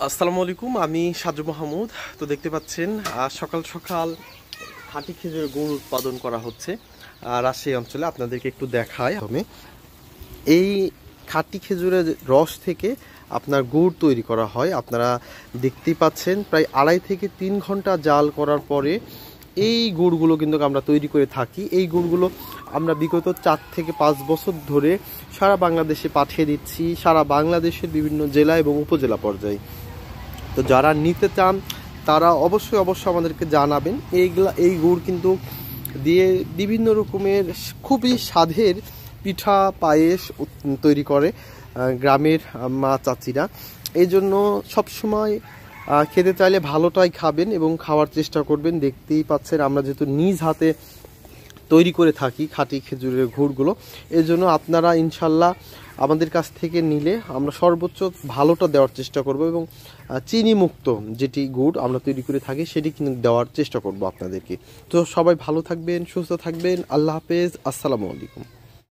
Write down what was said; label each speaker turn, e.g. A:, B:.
A: আসসালামু আলাইকুম, আমি সাজু মাহমুদ। তো দেখতে পাচ্ছেন সকাল সকাল খাঁটি খেজুরের গুড় উৎপাদন করা হচ্ছে রাজশাহী অঞ্চলে। আপনাদেরকে একটু দেখাই আমি। এই খাঁটি খেজুরের রস থেকে আপনার গুড় তৈরি করা হয়। আপনারা দেখতেই পাচ্ছেন প্রায় 2.5 থেকে 3 ঘন্টা জাল করার পরে এই গুড়গুলো কিন্তু আমরা তৈরি করে থাকি। এই গুড়গুলো আমরা বিগত 4 থেকে 5 বছর ধরে সারা বাংলাদেশে পাঠিয়ে দিচ্ছি, সারা বাংলাদেশের বিভিন্ন জেলা এবং উপজেলা পর্যায়ে। তো যারা নিতে চান তারা অবশ্যই আমাদেরকে জানাবেন। এই গুড় কিন্তু দিয়ে বিভিন্ন রকমের খুবই স্বাদের পিঠা পায়েস তৈরি করে গ্রামের মা চাচিরা। এই জন্য সবসময় খেতে চাইলে ভালোটাই খাবেন এবং খাওয়ার চেষ্টা করবেন। দেখতেই পাচ্ছেন আমরা যেহেতু নিজ হাতে তৈরি করে থাকি খাঁটি খেজুরের গুড়গুলো, এর জন্য আপনারা ইনশাল্লাহ আমাদের কাছ থেকে নিলে আমরা সর্বোচ্চ ভালোটা দেওয়ার চেষ্টা করব এবং চিনি মুক্ত যেটি গুড় আমরা তৈরি করে থাকি সেটি কিন্তু দেওয়ার চেষ্টা করব আপনাদেরকে। তো সবাই ভালো থাকবেন, সুস্থ থাকবেন। আল্লাহ হাফেজ, আসসালামু আলাইকুম।